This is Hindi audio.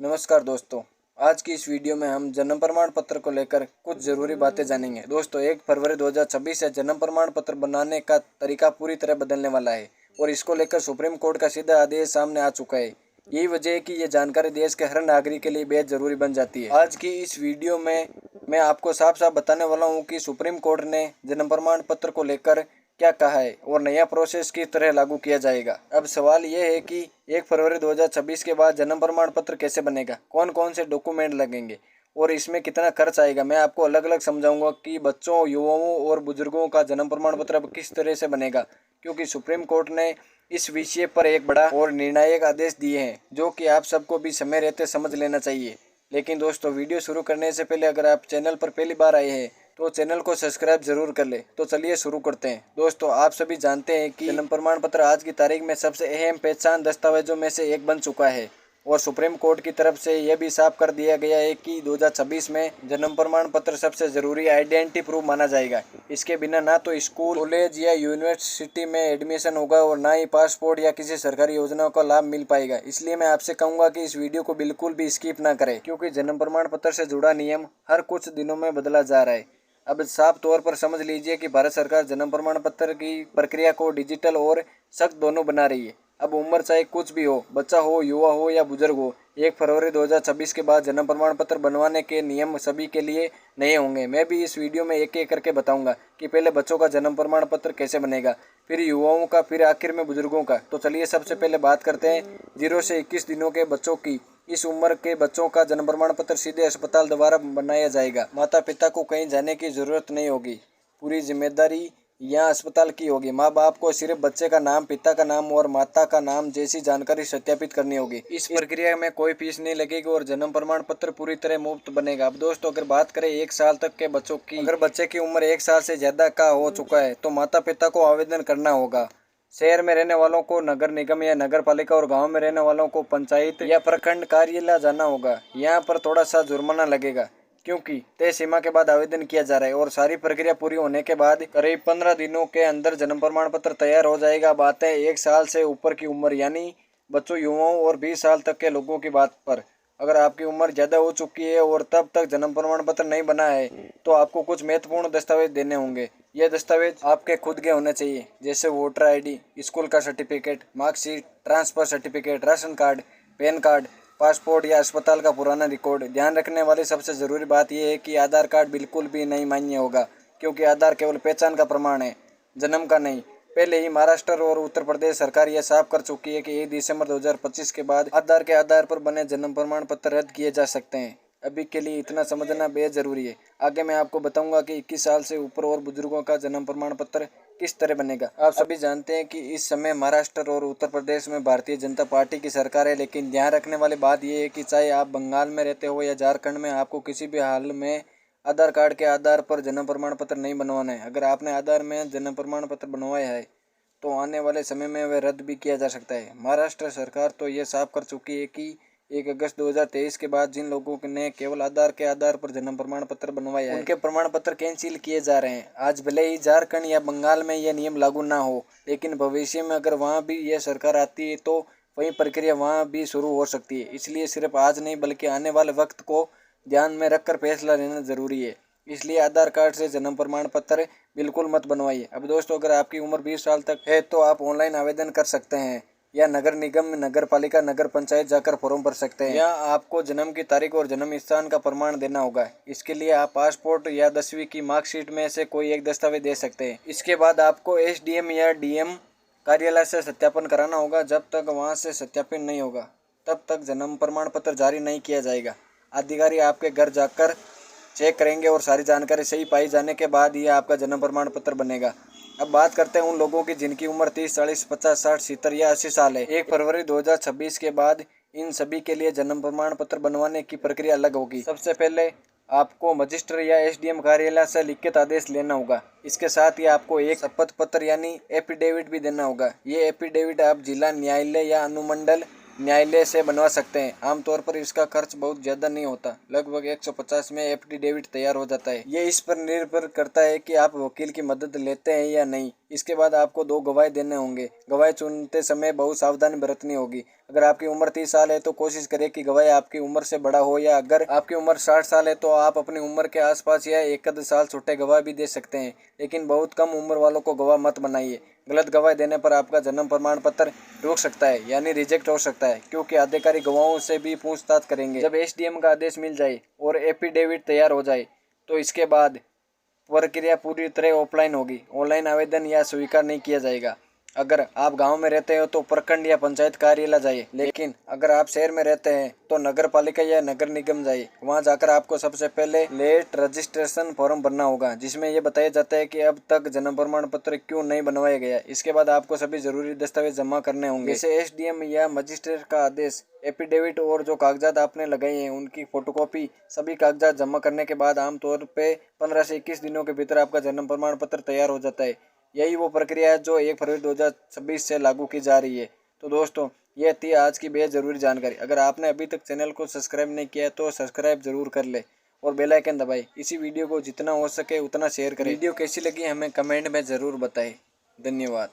नमस्कार दोस्तों। आज की इस वीडियो में हम जन्म प्रमाण पत्र को लेकर कुछ ज़रूरी बातें जानेंगे। दोस्तों 1 फरवरी 2026 से जन्म प्रमाण पत्र बनाने का तरीका पूरी तरह बदलने वाला है और इसको लेकर सुप्रीम कोर्ट का सीधा आदेश सामने आ चुका है। यही वजह है कि ये जानकारी देश के हर नागरिक के लिए बेहद ज़रूरी बन जाती है। आज की इस वीडियो में मैं आपको साफ साफ बताने वाला हूँ कि सुप्रीम कोर्ट ने जन्म प्रमाण पत्र को लेकर क्या कहा है और नया प्रोसेस किस तरह लागू किया जाएगा। अब सवाल यह है कि 1 फरवरी 2026 के बाद जन्म प्रमाण पत्र कैसे बनेगा, कौन कौन से डॉक्यूमेंट लगेंगे और इसमें कितना खर्च आएगा। मैं आपको अलग अलग समझाऊंगा कि बच्चों, युवाओं और बुजुर्गों का जन्म प्रमाण पत्र अब किस तरह से बनेगा, क्योंकि सुप्रीम कोर्ट ने इस विषय पर एक बड़ा और निर्णायक आदेश दिए हैं जो कि आप सबको भी समय रहते समझ लेना चाहिए। लेकिन दोस्तों, वीडियो शुरू करने से पहले अगर आप चैनल पर पहली बार आए हैं तो चैनल को सब्सक्राइब जरूर कर ले। तो चलिए शुरू करते हैं। दोस्तों, आप सभी जानते हैं कि जन्म प्रमाण पत्र आज की तारीख में सबसे अहम पहचान दस्तावेजों में से एक बन चुका है और सुप्रीम कोर्ट की तरफ से यह भी साफ कर दिया गया है कि 2026 में जन्म प्रमाण पत्र सबसे जरूरी आइडेंटिटी प्रूफ माना जाएगा। इसके बिना ना तो स्कूल, कॉलेज या यूनिवर्सिटी में एडमिशन होगा और ना ही पासपोर्ट या किसी सरकारी योजनाओं का लाभ मिल पाएगा। इसलिए मैं आपसे कहूंगा कि इस वीडियो को बिल्कुल भी स्किप ना करें, क्योंकि जन्म प्रमाण पत्र से जुड़ा नियम हर कुछ दिनों में बदला जा रहा है। अब साफ तौर पर समझ लीजिए कि भारत सरकार जन्म प्रमाण पत्र की प्रक्रिया को डिजिटल और सख्त दोनों बना रही है। अब उम्र चाहे कुछ भी हो, बच्चा हो, युवा हो या बुजुर्ग हो, 1 फरवरी 2026 के बाद जन्म प्रमाण पत्र बनवाने के नियम सभी के लिए नए होंगे। मैं भी इस वीडियो में एक एक करके बताऊंगा कि पहले बच्चों का जन्म प्रमाण पत्र कैसे बनेगा, फिर युवाओं का, फिर आखिर में बुजुर्गों का। तो चलिए सबसे पहले बात करते हैं 0 से 21 दिनों के बच्चों की। इस उम्र के बच्चों का जन्म प्रमाण पत्र सीधे अस्पताल द्वारा बनाया जाएगा। माता पिता को कहीं जाने की जरूरत नहीं होगी, पूरी जिम्मेदारी यहाँ अस्पताल की होगी। माँ बाप को सिर्फ बच्चे का नाम, पिता का नाम और माता का नाम जैसी जानकारी सत्यापित करनी होगी। इस प्रक्रिया में कोई फीस नहीं लगेगी और जन्म प्रमाण पत्र पूरी तरह मुफ्त बनेगा। अब दोस्तों, अगर बात करें 1 साल तक के बच्चों की, अगर बच्चे की उम्र 1 साल से ज्यादा का हो चुका है तो माता पिता को आवेदन करना होगा। शहर में रहने वालों को नगर निगम या नगर पालिका और गांव में रहने वालों को पंचायत या प्रखंड कार्यालय जाना होगा। यहाँ पर थोड़ा सा जुर्माना लगेगा क्योंकि तय सीमा के बाद आवेदन किया जा रहा है और सारी प्रक्रिया पूरी होने के बाद करीब 15 दिनों के अंदर जन्म प्रमाण पत्र तैयार हो जाएगा। बात है 1 साल से ऊपर की उम्र यानी बच्चों, युवाओं और 20 साल तक के लोगों की बात पर। अगर आपकी उम्र ज़्यादा हो चुकी है और तब तक जन्म प्रमाण पत्र नहीं बना है तो आपको कुछ महत्वपूर्ण दस्तावेज देने होंगे। ये दस्तावेज आपके खुद के होने चाहिए, जैसे वोटर आईडी, स्कूल का certificate, marksheet, transfer certificate, ration card, pan card, passport या अस्पताल का पुराना रिकॉर्ड। ध्यान रखने वाली सबसे ज़रूरी बात यह है कि आधार कार्ड बिल्कुल भी नहीं मान्य होगा, क्योंकि आधार केवल पहचान का प्रमाण है, जन्म का नहीं। पहले ही महाराष्ट्र और उत्तर प्रदेश सरकार यह साफ कर चुकी है कि 1 दिसंबर 2025 के बाद आधार के आधार पर बने जन्म प्रमाण पत्र रद्द किए जा सकते हैं। अभी के लिए इतना समझना बेहद जरूरी है। आगे मैं आपको बताऊंगा कि 21 साल से ऊपर और बुजुर्गों का जन्म प्रमाण पत्र किस तरह बनेगा। आप सभी जानते हैं कि इस समय महाराष्ट्र और उत्तर प्रदेश में भारतीय जनता पार्टी की सरकार है, लेकिन ध्यान रखने वाली बात यह है कि चाहे आप बंगाल में रहते हो या झारखंड में, आपको किसी भी हाल में आधार कार्ड के आधार पर जन्म प्रमाण पत्र नहीं बनवाना है। अगर आपने आधार में जन्म प्रमाण पत्र बनवाया है तो आने वाले समय में वह रद्द भी किया जा सकता है। महाराष्ट्र सरकार तो यह साफ कर चुकी है कि 1 अगस्त 2023 के बाद जिन लोगों ने केवल आधार के आधार पर जन्म प्रमाण पत्र बनवाया है उनके प्रमाण पत्र कैंसिल किए जा रहे हैं। आज भले ही झारखंड या बंगाल में यह नियम लागू ना हो, लेकिन भविष्य में अगर वहाँ भी यह सरकार आती है तो वही प्रक्रिया वहाँ भी शुरू हो सकती है। इसलिए सिर्फ आज नहीं बल्कि आने वाले वक्त को ध्यान में रखकर फैसला लेना जरूरी है। इसलिए आधार कार्ड से जन्म प्रमाण पत्र बिल्कुल मत बनवाइए। अब दोस्तों, अगर आपकी उम्र 20 साल तक है तो आप ऑनलाइन आवेदन कर सकते हैं या नगर निगम, नगर पालिका, नगर पंचायत जाकर फॉर्म भर सकते हैं। यहाँ आपको जन्म की तारीख और जन्म स्थान का प्रमाण देना होगा। इसके लिए आप पासपोर्ट या 10वीं की मार्कशीट में से कोई एक दस्तावेज दे सकते हैं। इसके बाद आपको SDM या DM कार्यालय से सत्यापन कराना होगा। जब तक वहाँ से सत्यापन नहीं होगा तब तक जन्म प्रमाण पत्र जारी नहीं किया जाएगा। अधिकारी आपके घर जाकर चेक करेंगे और सारी जानकारी सही पाई जाने के बाद ही आपका जन्म प्रमाण पत्र बनेगा। अब बात करते हैं उन लोगों की जिनकी उम्र 30, 40, 50, 60, 70 या 80 साल है। 1 फरवरी 2026 के बाद इन सभी के लिए जन्म प्रमाण पत्र बनवाने की प्रक्रिया अलग होगी। सबसे पहले आपको मजिस्ट्रेट या SDM कार्यालय से लिखित आदेश लेना होगा। इसके साथ ही आपको एक शपथ पत्र यानी एफिडेविट भी देना होगा। ये एफिडेविट आप जिला न्यायालय या अनुमंडल न्यायालय से बनवा सकते हैं। आमतौर पर इसका खर्च बहुत ज़्यादा नहीं होता, लगभग 150 में एफिडेविट तैयार हो जाता है। ये इस पर निर्भर करता है कि आप वकील की मदद लेते हैं या नहीं। इसके बाद आपको 2 गवाह देने होंगे। गवाह चुनते समय बहुत सावधानी बरतनी होगी। अगर आपकी उम्र 30 साल है तो कोशिश करें कि गवाह आपकी उम्र से बड़ा हो, या अगर आपकी उम्र 60 साल है तो आप अपनी उम्र के आसपास या 1 साल छोटे गवाह भी दे सकते हैं, लेकिन बहुत कम उम्र वालों को गवाह मत बनाइए। गलत गवाह देने पर आपका जन्म प्रमाण पत्र रुक सकता है, यानी रिजेक्ट हो सकता है, क्योंकि अधिकारी गवाहों से भी पूछताछ करेंगे। जब एसडीएम का आदेश मिल जाए और एफिडेविट तैयार हो जाए तो इसके बाद प्रक्रिया पूरी तरह ऑफलाइन होगी। ऑनलाइन आवेदन या स्वीकार नहीं किया जाएगा। अगर आप गांव में रहते हो तो प्रखंड या पंचायत कार्यालय जाइए, लेकिन अगर आप शहर में रहते हैं तो नगर पालिका या नगर निगम जाइए। वहां जाकर आपको सबसे पहले लेट रजिस्ट्रेशन फॉर्म भरना होगा, जिसमें यह बताया जाता है कि अब तक जन्म प्रमाण पत्र क्यों नहीं बनवाया गया। इसके बाद आपको सभी जरूरी दस्तावेज जमा करने होंगे, जैसे एसडीएम या मजिस्ट्रेट का आदेश, एफिडेविट और जो कागजात आपने लगाए हैं उनकी फोटोकॉपी। सभी कागजात जमा करने के बाद आमतौर पे 15 से 21 दिनों के भीतर आपका जन्म प्रमाण पत्र तैयार हो जाता है। यही वो प्रक्रिया है जो 1 फरवरी 2026 से लागू की जा रही है। तो दोस्तों, ये थी आज की बेहद ज़रूरी जानकारी। अगर आपने अभी तक चैनल को सब्सक्राइब नहीं किया है तो सब्सक्राइब जरूर कर ले और बेल आइकन दबाएं। इसी वीडियो को जितना हो सके उतना शेयर करें। वीडियो कैसी लगी हमें कमेंट में ज़रूर बताएं। धन्यवाद।